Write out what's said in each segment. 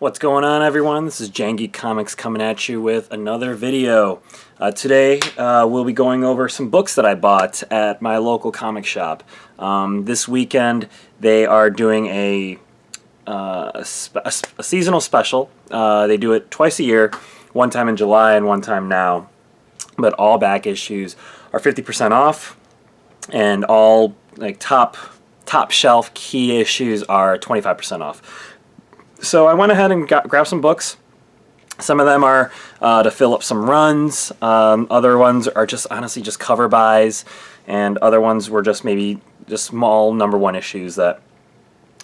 What's going on, everyone? This is Jangy Comics coming at you with another video. Today we'll be going over some books that I bought at my local comic shop. This weekend they are doing a seasonal special. They do it twice a year, one time in July and one time now. But all back issues are 50% off, and all like top shelf key issues are 25% off. So I went ahead and grabbed some books. Some of them are to fill up some runs. Other ones are just honestly just cover buys, and other ones were just maybe just small #1 issues that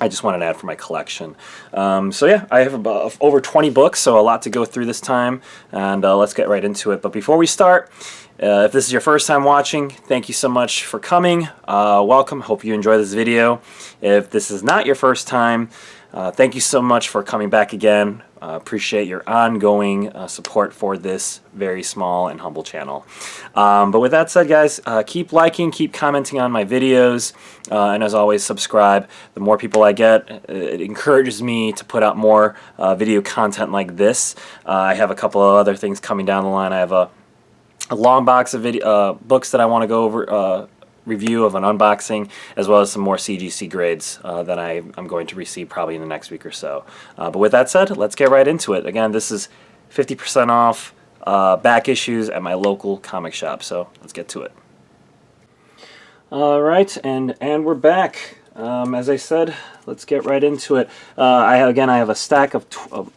I just wanted to add for my collection. So yeah, I have about over 20 books, so a lot to go through this time, and let's get right into it. But before we start, if this is your first time watching, thank you so much for coming. Welcome. Hope you enjoy this video. If this is not your first time, thank you so much for coming back again. Appreciate your ongoing support for this very small and humble channel. But with that said, guys, keep liking, keep commenting on my videos, and as always, subscribe. The more people I get, it encourages me to put out more video content like this. I have a couple of other things coming down the line. I have a long box of books that I want to go over, review of an unboxing, as well as some more CGC grades that I'm going to receive probably in the next week or so. But with that said, let's get right into it. Again, this is 50% off back issues at my local comic shop, so let's get to it. Alright, and we're back. As I said, let's get right into it. I have a stack of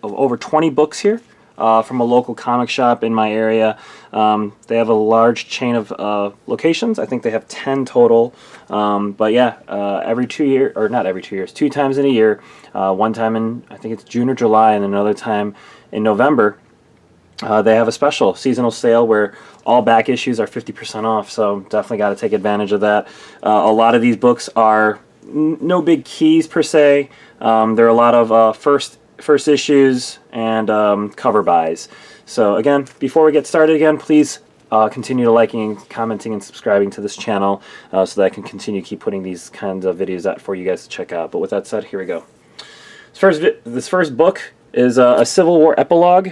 over 20 books here. From a local comic shop in my area. They have a large chain of locations. I think they have 10 total. But yeah, every 2 years, or not every 2 years, 2 times in a year. One time in, I think it's June or July, and another time in November. They have a special seasonal sale where all back issues are 50% off. So definitely got to take advantage of that. A lot of these books are no big keys per se. There are a lot of first issues and cover buys. So again, before we get started again, please continue to liking, commenting, and subscribing to this channel so that I can continue to keep putting these kinds of videos out for you guys to check out. But with that said, here we go. This first book is a Civil War epilogue,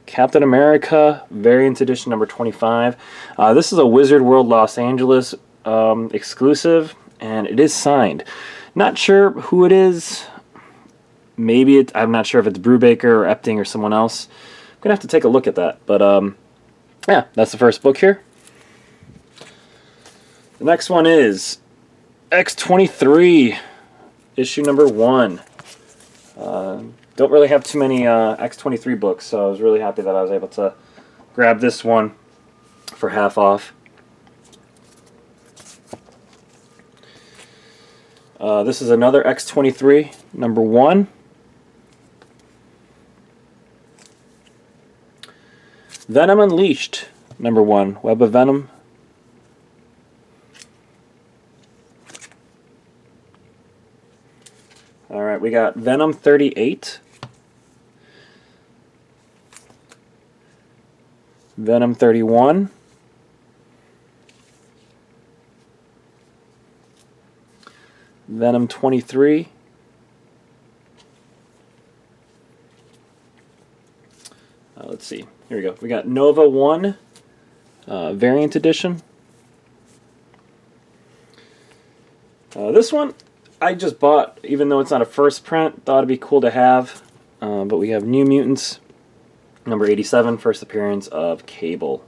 Captain America Variant Edition number 25. This is a Wizard World Los Angeles exclusive, and it is signed. Not sure who it is. Maybe I'm not sure if it's Brubaker or Epting or someone else. I'm gonna have to take a look at that. But yeah, that's the first book here. The next one is X-23, issue number 1. Don't really have too many X-23 books, so I was really happy that I was able to grab this one for half off. This is another X-23, number 1. Venom Unleashed, number 1, Web of Venom. Alright, we got Venom 38. Venom 31. Venom 23. Let's see. Here we go. We got Nova 1, Variant Edition. This one I just bought, even though it's not a first print. Thought it'd be cool to have. But we have New Mutants, number 87, first appearance of Cable.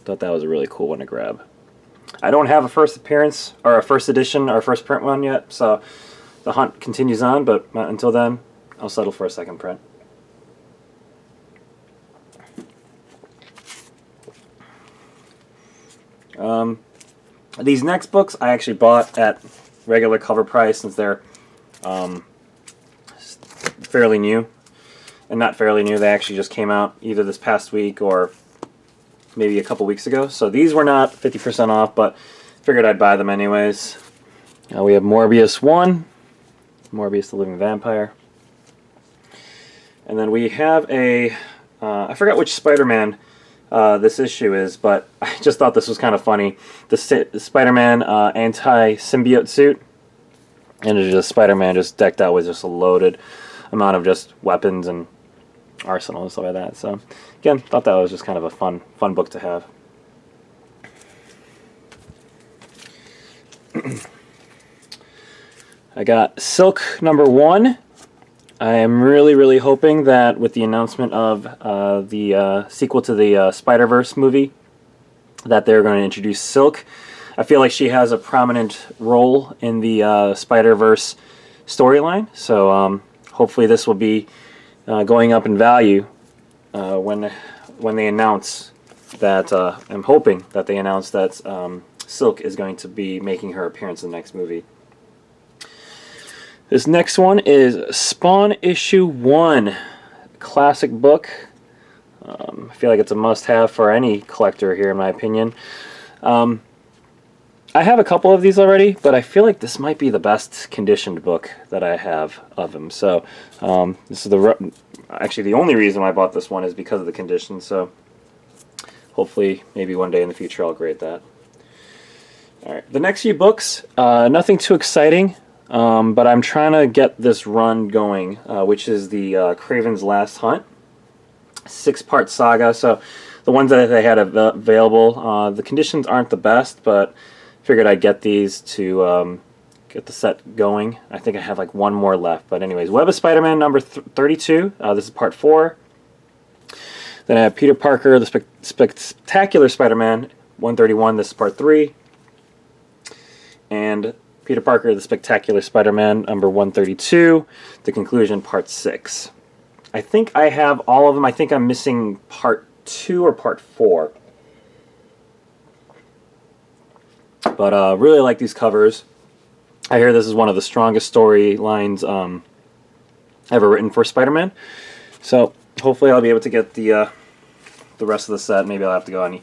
Thought that was a really cool one to grab. I don't have a first appearance, or a first edition, or a first print one yet, so the hunt continues on, but until then, I'll settle for a second print. These next books I actually bought at regular cover price since they're fairly new. And not fairly new, they actually just came out either this past week or maybe a couple weeks ago. So these were not 50% off, but figured I'd buy them anyways. We have Morbius 1, Morbius the Living Vampire. And then we have a, I forgot which Spider-Man this issue is, but I just thought this was kind of funny. The Spider-Man anti-symbiote suit, and it's just Spider-Man just decked out with just a loaded amount of just weapons and arsenal and stuff like that. So again, thought that was just kind of a fun book to have. I got Silk #1. I am really hoping that with the announcement of the sequel to the Spider-Verse movie, that they're going to introduce Silk. I feel like she has a prominent role in the Spider-Verse storyline, so hopefully this will be going up in value when they announce that. I'm hoping that they announce that Silk is going to be making her appearance in the next movie. This next one is Spawn #1, classic book. I feel like it's a must-have for any collector here, in my opinion. I have a couple of these already, but I feel like this might be the best conditioned book that I have of them. So this is actually the only reason why I bought this one is because of the condition. So hopefully, maybe one day in the future, I'll grade that. All right, the next few books, nothing too exciting. But I'm trying to get this run going, which is the Cravings Last Hunt, 6-part saga. So the ones that they had available, the conditions aren't the best, but figured I'd get these to get the set going. I think I have like one more left, but anyways, Web of Spider-Man #32. This is part 4. Then I have Peter Parker, the Spectacular Spider-Man 131. This is part 3, and Peter Parker, the Spectacular Spider-Man #132, the conclusion, part 6. I think I have all of them. I think I'm missing part 2 or part 4. But really like these covers. I hear this is one of the strongest storylines ever written for Spider-Man. So hopefully I'll be able to get the rest of the set. Maybe I'll have to go on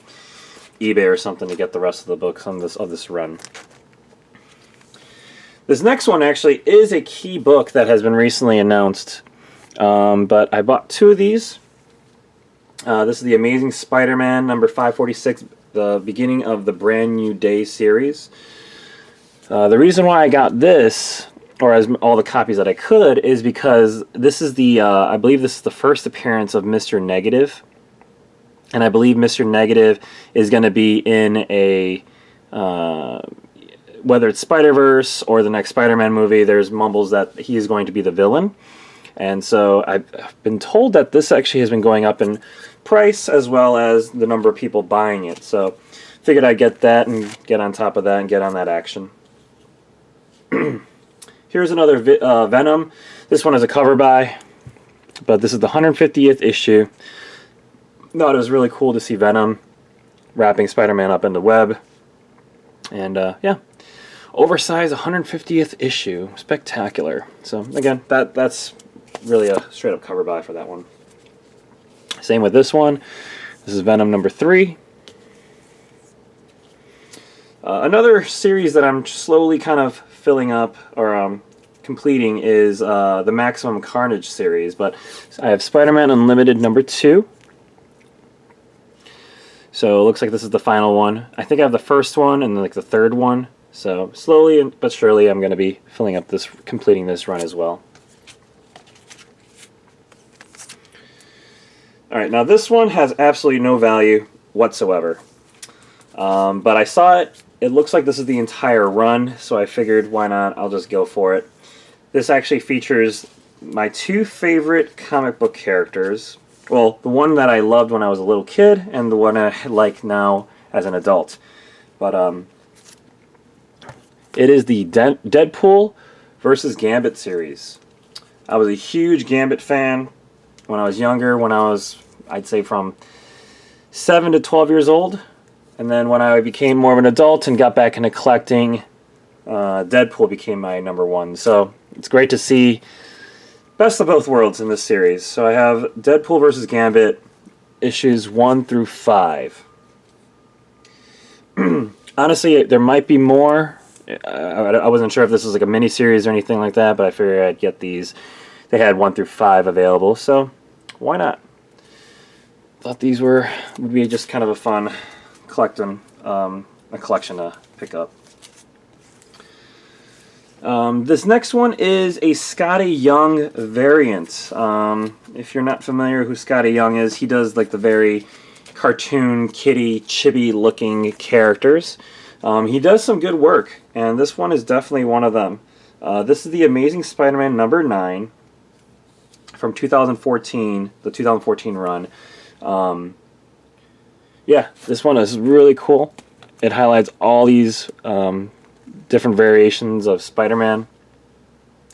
eBay or something to get the rest of the books on this run. This next one actually is a key book that has been recently announced, but I bought 2 of these. This is the Amazing Spider-Man #546, the beginning of the Brand New Day series. The reason why I got this, or as all the copies that I could, is because this is the, I believe this is the first appearance of Mr. Negative, and I believe Mr. Negative is going to be in a whether it's Spider-Verse or the next Spider-Man movie, there's mumbles that he is going to be the villain. And so I've been told that this actually has been going up in price as well as the number of people buying it. So figured I'd get that and get on top of that and get on that action. Here's another Venom. This one is a cover buy, but this is the 150th issue. Thought it was really cool to see Venom wrapping Spider-Man up in the web. And yeah. Oversized 150th issue, spectacular. So again, that's really a straight up cover buy for that one. Same with this one. This is Venom #3. Another series that I'm slowly kind of filling up or completing is the Maximum Carnage series. But I have Spider-Man Unlimited #2. So it looks like this is the final one. I think I have the first one and like the third one. So slowly but surely I'm going to be filling up this, completing this run as well. Alright, now this one has absolutely no value whatsoever. But I saw it. It looks like this is the entire run, so I figured why not, I'll just go for it. This actually features my 2 favorite comic book characters. Well, the one that I loved when I was a little kid and the one I like now as an adult. But it is the Deadpool versus Gambit series. I was a huge Gambit fan when I was younger, when I was, I'd say from 7 to 12 years old. And then when I became more of an adult and got back into collecting, Deadpool became my #1. So it's great to see best of both worlds in this series. So I have Deadpool versus Gambit, issues 1 through 5. Honestly, there might be more. I wasn't sure if this was like a mini-series or anything like that, but I figured I'd get these. They had 1 through 5 available, so why not? Thought these would be just kind of a fun collection to pick up. This next one is a Scottie Young variant. If you're not familiar who Scottie Young is, he does like the very cartoon, kitty, chibi looking characters. He does some good work, and this one is definitely one of them. This is the Amazing Spider-Man number 9 from 2014, the 2014 run. Yeah, this one is really cool. It highlights all these different variations of Spider-Man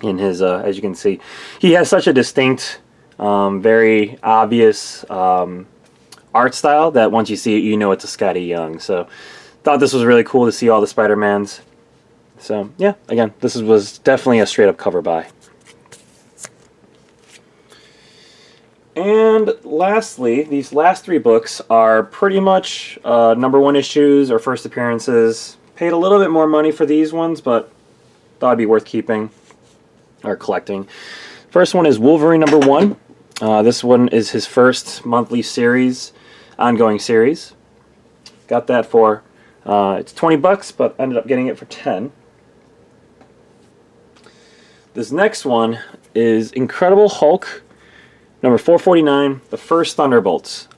in his, as you can see. He has such a distinct, very obvious art style that once you see it, you know it's a Scottie Young. So, thought this was really cool to see all the Spider-Mans. So, yeah, again, this was definitely a straight-up cover buy. And lastly, these last 3 books are pretty much #1 issues or first appearances. Paid a little bit more money for these ones, but thought it'd be worth keeping or collecting. First one is Wolverine #1. This one is his first monthly series, ongoing series. Got that for, it's 20 bucks, but ended up getting it for 10. This next one is Incredible Hulk number 449, The First Thunderbolts.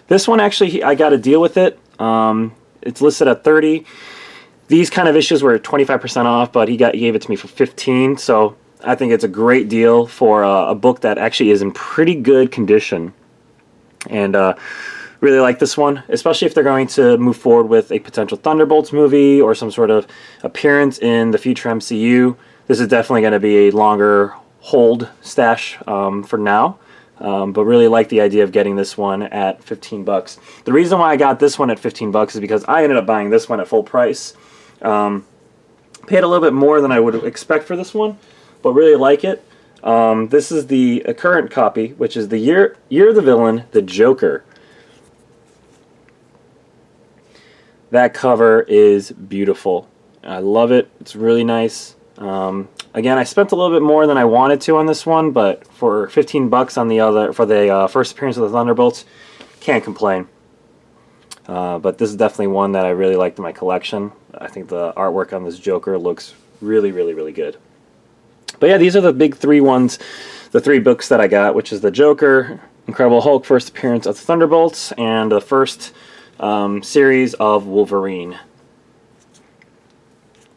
This one actually, I got a deal with it. It's listed at 30. These kind of issues were 25% off, but he gave it to me for 15. So I think it's a great deal for a book that actually is in pretty good condition. And really like this one, especially if they're going to move forward with a potential Thunderbolts movie or some sort of appearance in the future MCU. This is definitely going to be a longer hold stash for now. But really like the idea of getting this one at 15 bucks. The reason why I got this one at 15 bucks is because I ended up buying this one at full price. Paid a little bit more than I would expect for this one, but really like it. This is the current copy, which is the Year of the Villain, the Joker. That cover is beautiful. I love it. It's really nice. Again, I spent a little bit more than I wanted to on this one, but for 15 bucks on the other, for the first appearance of the Thunderbolts, can't complain. But this is definitely one that I really liked in my collection. I think the artwork on this Joker looks really, really, really good. But yeah, these are the big 3 ones, the 3 books that I got, which is the Joker, Incredible Hulk, first appearance of the Thunderbolts, and the first series of Wolverine.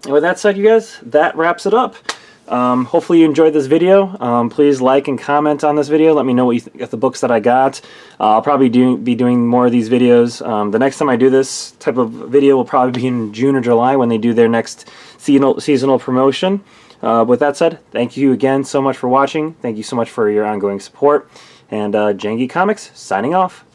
And with that said, you guys, that wraps it up. Hopefully you enjoyed this video. Please like and comment on this video. Let me know what you think of the books that I got. I'll probably be doing more of these videos. The next time I do this type of video will probably be in June or July when they do their next seasonal promotion. With that said, thank you again so much for watching. Thank you so much for your ongoing support. And Jangy Comics, signing off.